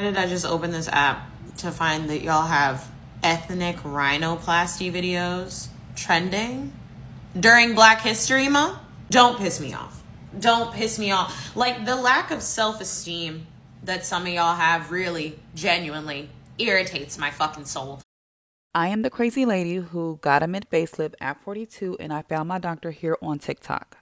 did I just open this app to find that y'all have ethnic rhinoplasty videos trending during Black History Month? Don't piss me off. Don't piss me off. Like, the lack of self-esteem that some of y'all have really, genuinely irritates my fucking soul. I am the crazy lady who got a mid-facelift at 42, and I found my doctor here on TikTok.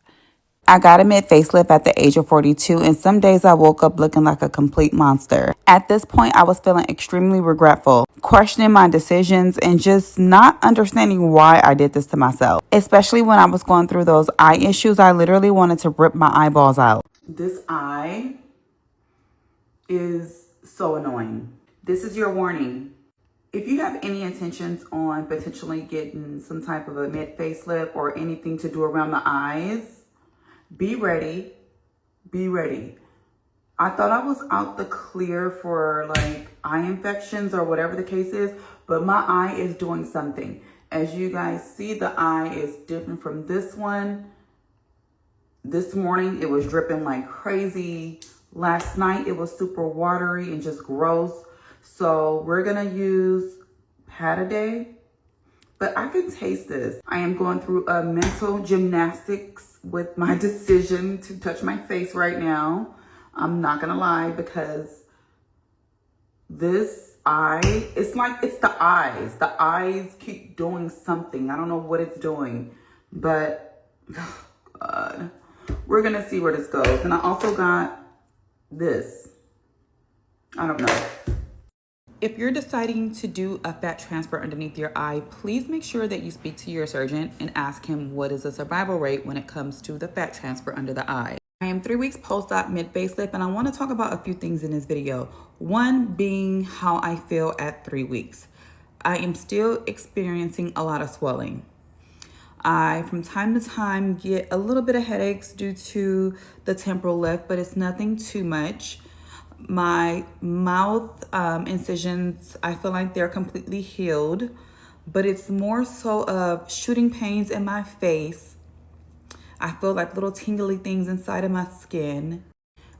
I got a mid-facelift at the age of 42, and some days I woke up looking like a complete monster. At this point, I was feeling extremely regretful, questioning my decisions, and just not understanding why I did this to myself. Especially when I was going through those eye issues, I literally wanted to rip my eyeballs out. This eye is so annoying. This is your warning. If you have any intentions on potentially getting some type of a mid-facelift or anything to do around the eyes, be ready. Be ready. I thought I was out the clear for like eye infections or whatever the case is, but my eye is doing something. As you guys see, the eye is different from this one. This morning, it was dripping like crazy. Last night, it was super watery and just gross. So we're gonna use Pataday, but I can taste this. I am going through a mental gymnastics with my decision to touch my face right now. I'm not gonna lie, because this eye, it's the eyes. The eyes keep doing something. I don't know what it's doing, but God, we're gonna see where this goes. And I also got this. I don't know. If you're deciding to do a fat transfer underneath your eye, please make sure that you speak to your surgeon and ask him what is the survival rate when it comes to the fat transfer under the eye. I am 3 weeks post-op mid-facelift, and I want to talk about a few things in this video. One being how I feel at 3 weeks. I am still experiencing a lot of swelling. I, from time to time, get a little bit of headaches due to the temporal lift, but it's nothing too much. My mouth incisions, I feel like they're completely healed, but it's more so of shooting pains in my face. I feel like little tingly things inside of my skin.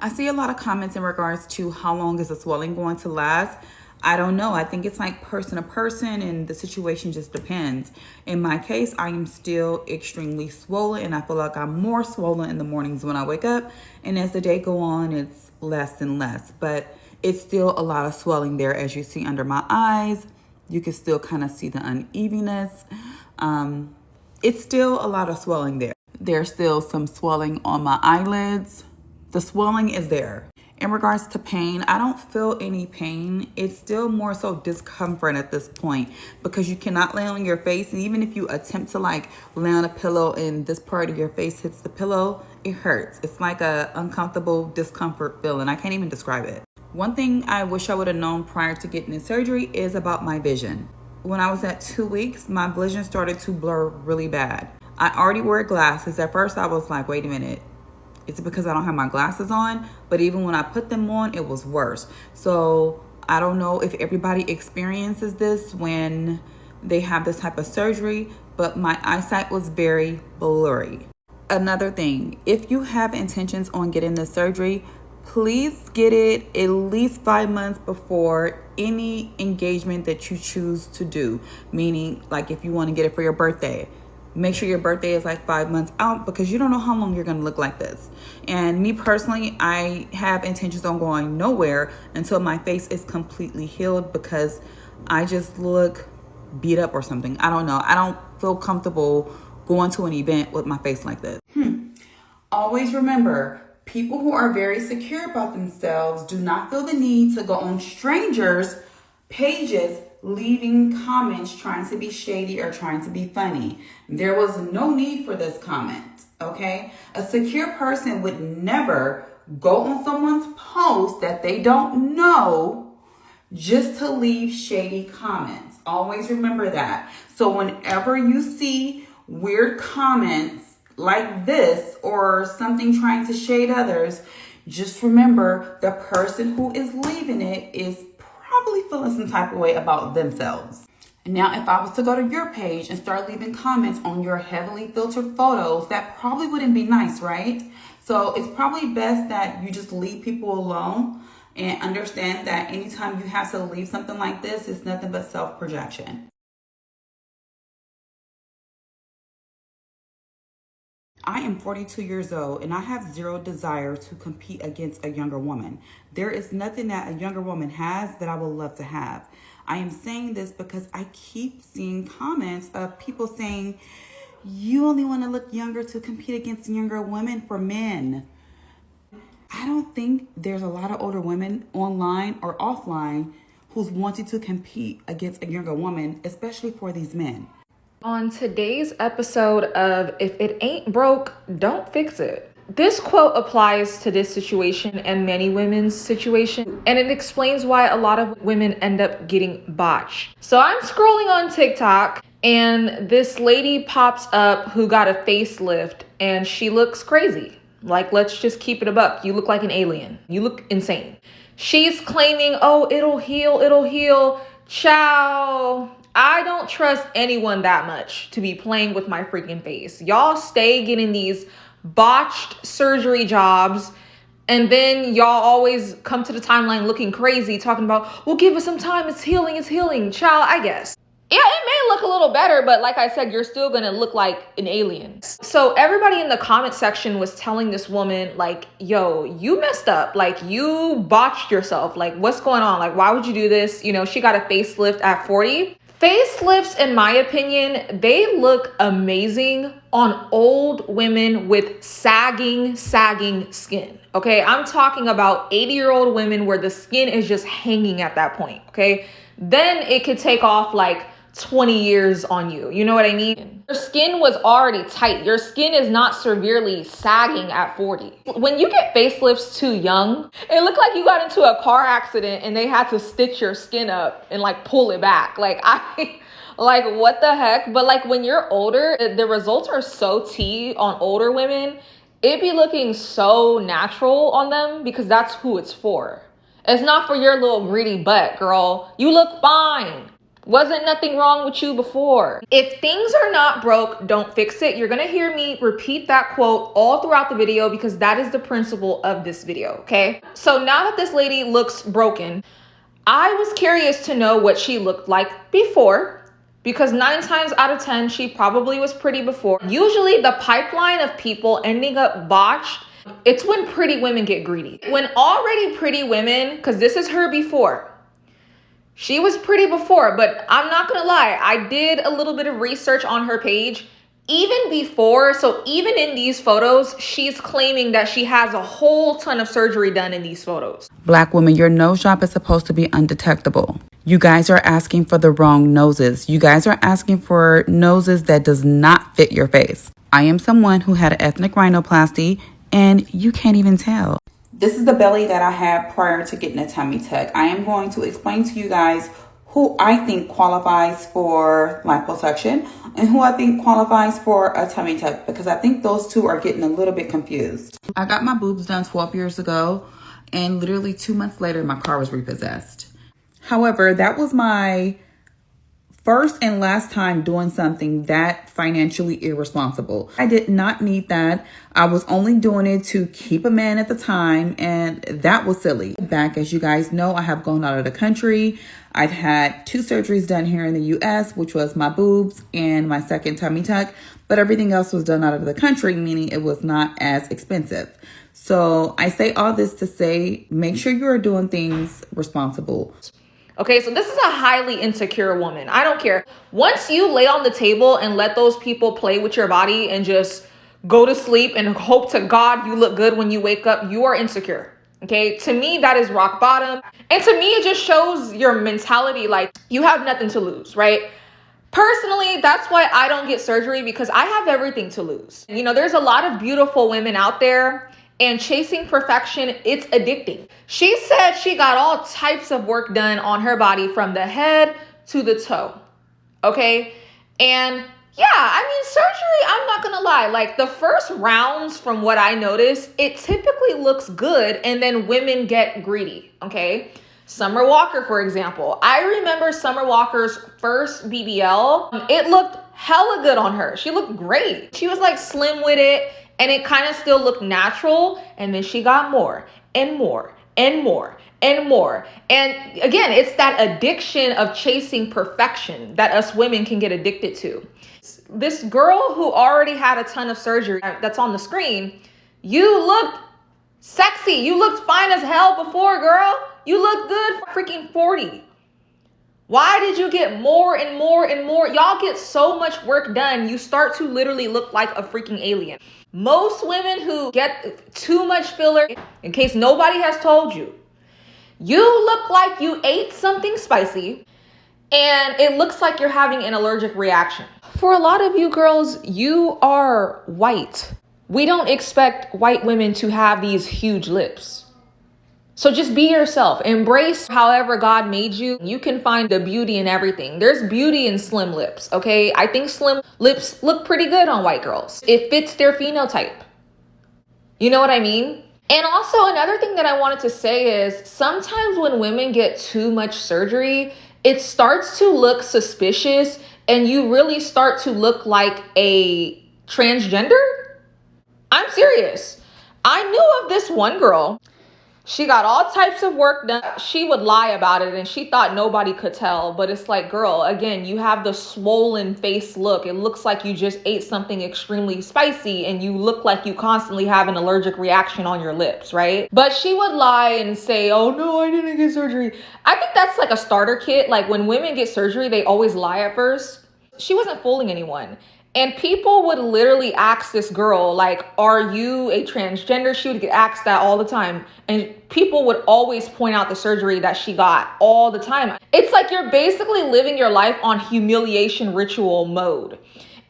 I see a lot of comments in regards to how long is the swelling going to last. I don't know. I think it's like person to person, and the situation just depends. In my case, I am still extremely swollen, and I feel like I'm more swollen in the mornings when I wake up. And as the day go on, it's less and less. But it's still a lot of swelling there, as you see under my eyes. You can still kind of see the unevenness. It's still a lot of swelling there. There's still some swelling on my eyelids. The swelling is there. In regards to pain, I don't feel any pain. It's still more so discomfort at this point, because you cannot lay on your face. And even if you attempt to like lay on a pillow and this part of your face hits the pillow, it hurts. It's like a uncomfortable discomfort feeling. I can't even describe it. One thing I wish I would have known prior to getting the surgery is about my vision. When I was at 2 weeks, my vision started to blur really bad. I already wear glasses. At first I was like, wait a minute. Is it because I don't have my glasses on? But even when I put them on, it was worse. So I don't know if everybody experiences this when they have this type of surgery, but my eyesight was very blurry. Another thing, if you have intentions on getting the surgery, please get it at least 5 months before any engagement that you choose to do. Meaning, like if you want to get it for your birthday, make sure your birthday is like 5 months out, because you don't know how long you're going to look like this. And me personally, I have intentions on going nowhere until my face is completely healed, because I just look beat up or something. I don't know. I don't feel comfortable going to an event with my face like this. Always remember, people who are very secure about themselves do not feel the need to go on strangers' pages leaving comments trying to be shady or trying to be funny. There was no need for this comment, okay? A secure person would never go on someone's post that they don't know just to leave shady comments. Always remember that. So whenever you see weird comments like this or something trying to shade others, just remember the person who is leaving it is probably feeling some type of way about themselves. Now, if I was to go to your page and start leaving comments on your heavily filtered photos, that probably wouldn't be nice, right? So it's probably best that you just leave people alone And understand that anytime you have to leave something like this, it's nothing but self-projection. I am 42 years old and I have zero desire to compete against a younger woman. There is nothing that a younger woman has that I would love to have. I am saying this because I keep seeing comments of people saying, you only want to look younger to compete against younger women for men. I don't think there's a lot of older women online or offline who's wanting to compete against a younger woman, especially for these men. On today's episode of If It Ain't Broke, Don't Fix It. This quote applies to this situation and many women's situation, and it explains why a lot of women end up getting botched. So I'm scrolling on TikTok and this lady pops up who got a facelift and she looks crazy. Like, let's just keep it a buck. You look like an alien. You look insane. She's claiming, oh, it'll heal. Ciao. I don't trust anyone that much to be playing with my freaking face. Y'all stay getting these botched surgery jobs, and then y'all always come to the timeline looking crazy, talking about, well, give us some time. It's healing. Child, I guess. Yeah, it may look a little better, but like I said, you're still gonna look like an alien. So everybody in the comment section was telling this woman, like, yo, you messed up. Like, you botched yourself. Like, what's going on? Like, why would you do this? You know, she got a facelift at 40. Facelifts, in my opinion, they look amazing on old women with sagging skin. Okay, I'm talking about 80-year-old women where the skin is just hanging at that point. Okay, then it could take off like 20 years on you. You know what I mean? Your skin was already tight. Your skin is not severely sagging at 40. When you get facelifts too young, it looked like you got into a car accident and they had to stitch your skin up and like pull it back. Like, like, what the heck? But like when you're older, the results are so T on older women. It be looking so natural on them because that's who it's for. It's not for your little greedy butt, girl. You look fine. Wasn't nothing wrong with you before. If things are not broke, don't fix it. You're gonna hear me repeat that quote all throughout the video because that is the principle of this video, okay? So now that this lady looks broken, I was curious to know what she looked like before, because 9 times out of 10, she probably was pretty before. Usually the pipeline of people ending up botched, it's when pretty women get greedy. When already pretty women, because this is her before, she was pretty before, but I'm not gonna lie, I did a little bit of research on her page. Even before, so even in these photos, she's claiming that she has a whole ton of surgery done in these photos. Black women, your nose job is supposed to be undetectable. You guys are asking for the wrong noses. You guys are asking for noses that does not fit your face. I am someone who had an ethnic rhinoplasty and you can't even tell. This is the belly that I had prior to getting a tummy tuck. I am going to explain to you guys who I think qualifies for liposuction and who I think qualifies for a tummy tuck, because I think those two are getting a little bit confused. I got my boobs done 12 years ago, and literally 2 months later, my car was repossessed. However, that was my first and last time doing something that financially irresponsible. I did not need that. I was only doing it to keep a man at the time, and that was silly. Back, as you guys know, I have gone out of the country. I've had 2 surgeries done here in the US, which was my boobs and my second tummy tuck, but everything else was done out of the country, meaning it was not as expensive. So I say all this to say, make sure you are doing things responsible. Okay, so this is a highly insecure woman. I don't care. Once you lay on the table and let those people play with your body and just go to sleep and hope to God you look good when you wake up, you are insecure. Okay, to me, that is rock bottom. And to me, it just shows your mentality, like you have nothing to lose, right? Personally, that's why I don't get surgery, because I have everything to lose. You know, there's a lot of beautiful women out there, and chasing perfection, it's addicting. She said she got all types of work done on her body from the head to the toe. Okay. And yeah, I mean, surgery, I'm not gonna lie, like the first rounds, from what I noticed, it typically looks good, and then women get greedy. Okay. Summer Walker, for example. I remember Summer Walker's first BBL. It looked hella good on her. She looked great. She was like slim with it, and it kind of still looked natural. And then she got more and more and more and more. And again, it's that addiction of chasing perfection that us women can get addicted to. This girl who already had a ton of surgery that's on the screen, you looked sexy. You looked fine as hell before, girl. You look good for freaking 40. Why did you get more and more and more? Y'all get so much work done, you start to literally look like a freaking alien. Most women who get too much filler, in case nobody has told you, you look like you ate something spicy and it looks like you're having an allergic reaction. For a lot of you girls, you are white. We don't expect white women to have these huge lips. So just be yourself. Embrace however God made you. You can find the beauty in everything. There's beauty in slim lips, okay? I think slim lips look pretty good on white girls. It fits their phenotype. You know what I mean? And also another thing that I wanted to say is sometimes when women get too much surgery, it starts to look suspicious and you really start to look like a transgender. I'm serious. I knew of this one girl. She got all types of work done. She would lie about it and she thought nobody could tell. But it's like, girl, again, you have the swollen face look. It looks like you just ate something extremely spicy and you look like you constantly have an allergic reaction on your lips, right? But she would lie and say, oh no, I didn't get surgery. I think that's like a starter kit. Like when women get surgery, they always lie at first. She wasn't fooling anyone. And people would literally ask this girl, like, are you a transgender? She would get asked that all the time. And people would always point out the surgery that she got all the time. It's like you're basically living your life on humiliation ritual mode.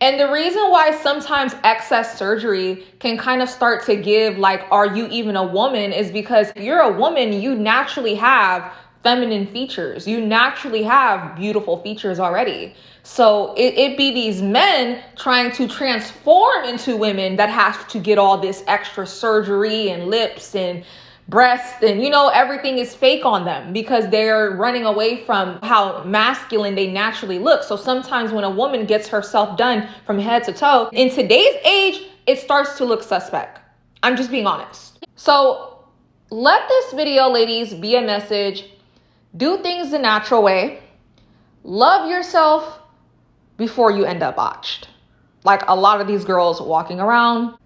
And the reason why sometimes excess surgery can kind of start to give, like, are you even a woman, is because if you're a woman, you naturally have feminine features. You naturally have beautiful features already. So it be these men trying to transform into women that have to get all this extra surgery and lips and breasts and, you know, everything is fake on them because they're running away from how masculine they naturally look. So sometimes when a woman gets herself done from head to toe, in today's age, it starts to look suspect. I'm just being honest. So let this video, ladies, be a message. Do things the natural way. Love yourself before you end up botched. Like a lot of these girls walking around.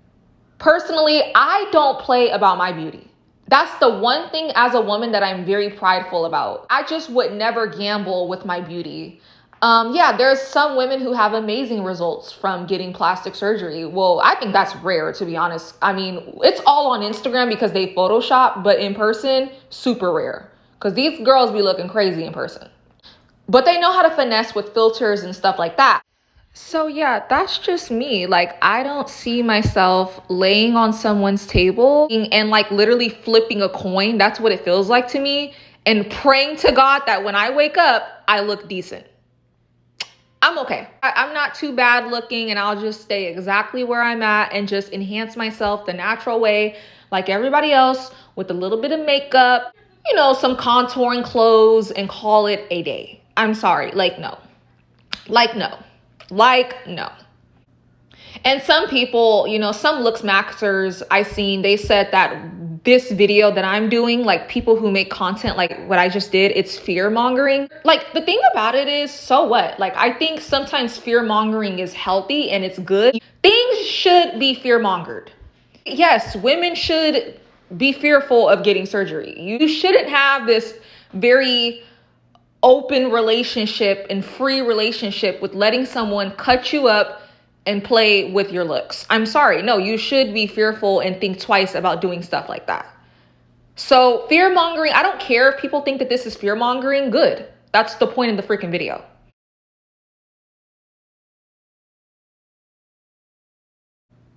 Personally, I don't play about my beauty. That's the one thing as a woman that I'm very prideful about. I just would never gamble with my beauty. Yeah, there's some women who have amazing results from getting plastic surgery. Well, I think that's rare, to be honest. I mean, it's all on Instagram because they Photoshop, but in person, super rare. Because these girls be looking crazy in person. But they know how to finesse with filters and stuff like that. So yeah, that's just me. Like, I don't see myself laying on someone's table and like literally flipping a coin. That's what it feels like to me. And praying to God that when I wake up, I look decent. I'm okay. I'm not too bad looking and I'll just stay exactly where I'm at and just enhance myself the natural way like everybody else with a little bit of makeup, you know, some contouring clothes and call it a day. I'm sorry, like no. And some people, you know, some looks maxers I seen, they said that this video that I'm doing, like people who make content like what I just did, it's fear mongering. Like the thing about it is, so what? Like I think sometimes fear mongering is healthy and it's good. Things should be fear mongered. Yes, women should be fearful of getting surgery. You shouldn't have this very open relationship and free relationship with letting someone cut you up and play with your looks. I'm sorry. No, you should be fearful and think twice about doing stuff like that. So fear mongering, I don't care if people think that this is fear mongering. Good. That's the point of the freaking video.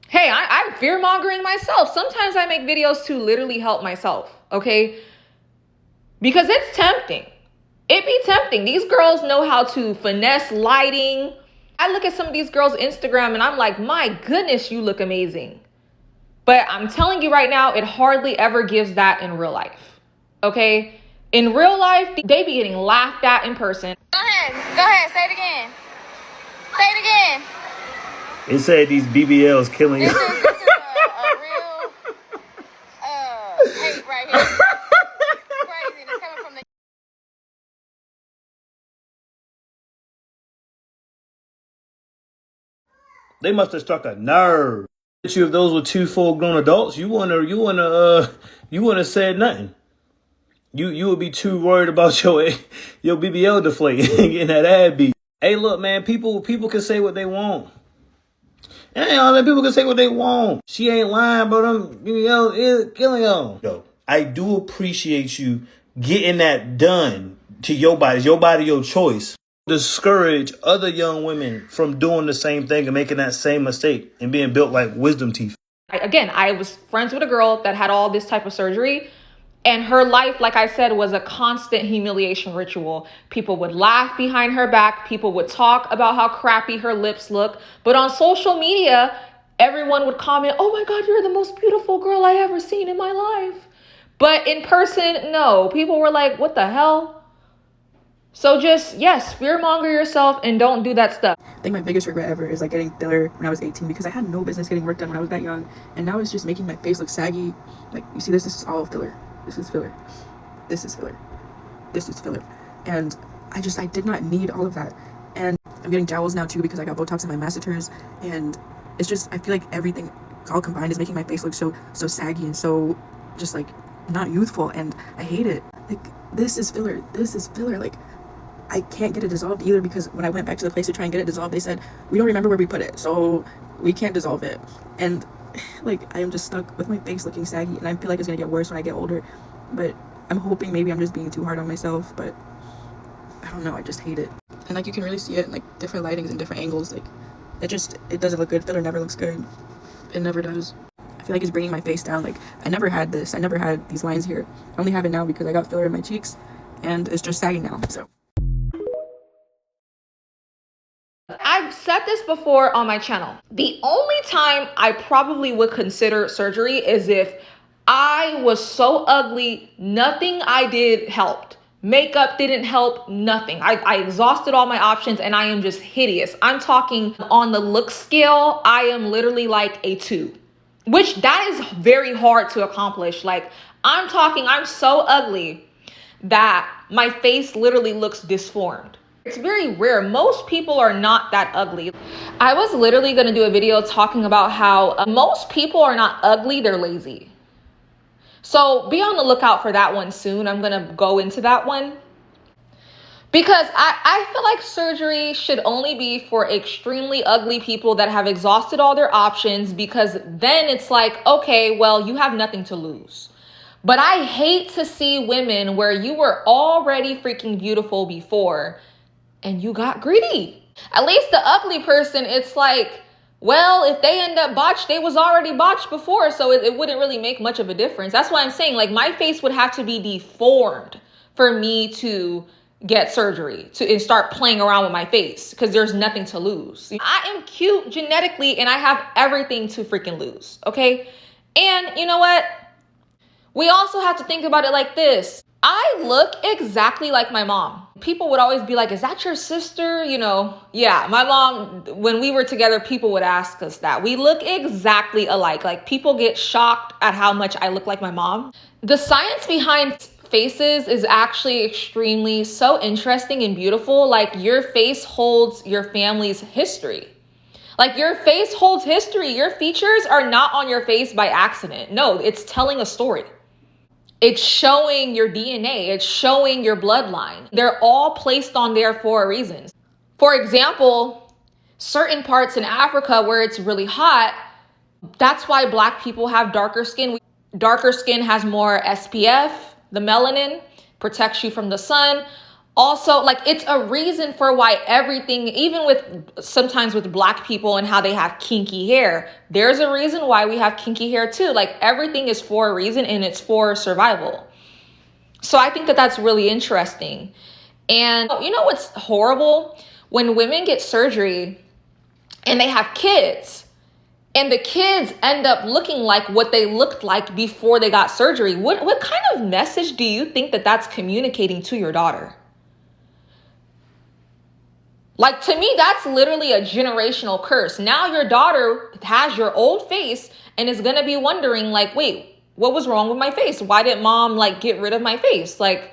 Hey, I'm fear mongering myself. Sometimes I make videos to literally help myself. Okay. Because it's tempting. It be tempting. These girls know how to finesse lighting. I look at some of these girls' Instagram and I'm like, my goodness, you look amazing. But I'm telling you right now, it hardly ever gives that in real life. Okay? In real life, they be getting laughed at in person. Go ahead, say it again. Say it again. It said these BBLs killing you. This is a real hate right here. They must have struck a nerve. If those were two full-grown adults, you wouldn't have said nothing. You would be too worried about your BBL deflating and getting that ad beat. Hey, look, man, people can say what they want. Hey, all that people can say what they want. She ain't lying, but BBL is killing y'all. Yo, I do appreciate you getting that done to your body. Your body, your choice. Discourage other young women from doing the same thing and making that same mistake and being built like wisdom teeth. Again, I was friends with a girl that had all this type of surgery, and her life, like I said, was a constant humiliation ritual. People would laugh behind her back. People would talk about how crappy her lips look. But on social media, everyone would comment, "Oh my God, you're the most beautiful girl I ever seen in my life." But in person, no. People were like, "What the hell?" So just, yes, fearmonger yourself and don't do that stuff. I think my biggest regret ever is like getting filler when I was 18, because I had no business getting work done when I was that young. And now it's just making my face look saggy. Like, you see this is all filler. This is filler. This is filler. This is filler. And I did not need all of that. And I'm getting jowls now too because I got Botox in my masseters. And it's just, I feel like everything all combined is making my face look so saggy and so just like not youthful. And I hate it. Like, this is filler. This is filler. Like, I can't get it dissolved either, because when I went back to the place to try and get it dissolved, they said, "We don't remember where we put it, so we can't dissolve it." And like, I am just stuck with my face looking saggy, and I feel like it's gonna get worse when I get older. But I'm hoping maybe I'm just being too hard on myself, but I don't know, I just hate it. And like, you can really see it in like different lightings and different angles. Like, it doesn't look good. Filler never looks good. It never does. I feel like it's bringing my face down. Like, I never had this. I never had these lines here. I only have it now because I got filler in my cheeks, and it's just saggy now, so. I've said this before on my channel. The only time I probably would consider surgery is if I was so ugly, nothing I did helped. Makeup didn't help, nothing. I exhausted all my options and I am just hideous. I'm talking on the look scale, I am literally like a 2, which that is very hard to accomplish. Like, I'm so ugly that my face literally looks disformed. It's very rare. Most people are not that ugly. I was literally going to do a video talking about how most people are not ugly, they're lazy. So be on the lookout for that one soon. I'm going to go into that one. Because I feel like surgery should only be for extremely ugly people that have exhausted all their options, because then it's like, okay, well, you have nothing to lose. But I hate to see women where you were already freaking beautiful before and you got greedy. At least the ugly person, it's like, well, if they end up botched, they was already botched before, so it wouldn't really make much of a difference. That's why I'm saying, like, my face would have to be deformed for me to get surgery and start playing around with my face, because there's nothing to lose. I am cute genetically and I have everything to freaking lose, okay? And you know what? We also have to think about it like this. I look exactly like my mom. People would always be like, "Is that your sister?" You know, yeah, my mom, when we were together, people would ask us that. We look exactly alike. Like, people get shocked at how much I look like my mom. The science behind faces is actually extremely so interesting and beautiful. Like, your face holds your family's history. Like, your face holds history. Your features are not on your face by accident. No, it's telling a story. It's showing your DNA. It's showing your bloodline. They're all placed on there for a reason. For example, certain parts in Africa where it's really hot, that's why Black people have darker skin. Darker skin has more SPF, the melanin, protects you from the sun. Also, like, it's a reason for why everything, even with sometimes with Black people and how they have kinky hair, there's a reason why we have kinky hair too. Like, everything is for a reason, and it's for survival. So I think that that's really interesting. And you know what's horrible? When women get surgery and they have kids, and the kids end up looking like what they looked like before they got surgery. What kind of message do you think that that's communicating to your daughter? Like, to me, that's literally a generational curse. Now your daughter has your old face and is going to be wondering, like, wait, what was wrong with my face? Why didn't mom, like, get rid of my face? Like,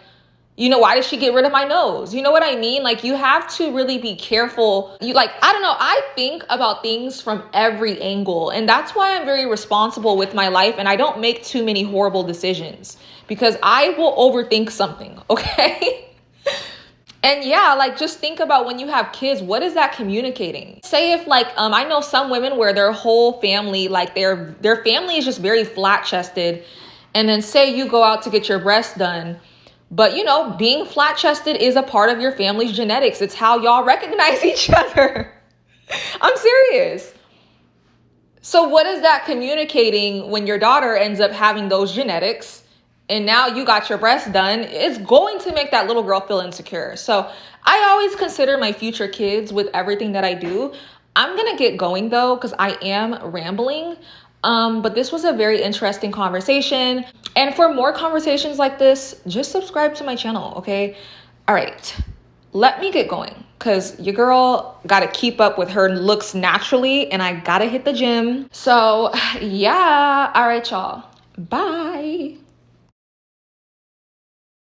You know, why did she get rid of my nose? You know what I mean? Like, you have to really be careful. You like, I don't know. I think about things from every angle. And that's why I'm very responsible with my life. And I don't make too many horrible decisions because I will overthink something. Okay. And yeah, like, just think about when you have kids, what is that communicating? Say if like, I know some women where their whole family, like their family is just very flat chested. And then say you go out to get your breasts done. But, you know, being flat-chested is a part of your family's genetics. It's how y'all recognize each other. I'm serious. So what is that communicating when your daughter ends up having those genetics and now you got your breasts done? It's going to make that little girl feel insecure. So I always consider my future kids with everything that I do. I'm going to get going, though, because I am rambling. But this was a very interesting conversation. And for more conversations like this, just subscribe to my channel, okay? All right, let me get going because your girl got to keep up with her looks naturally and I got to hit the gym. So yeah, all right, y'all. Bye.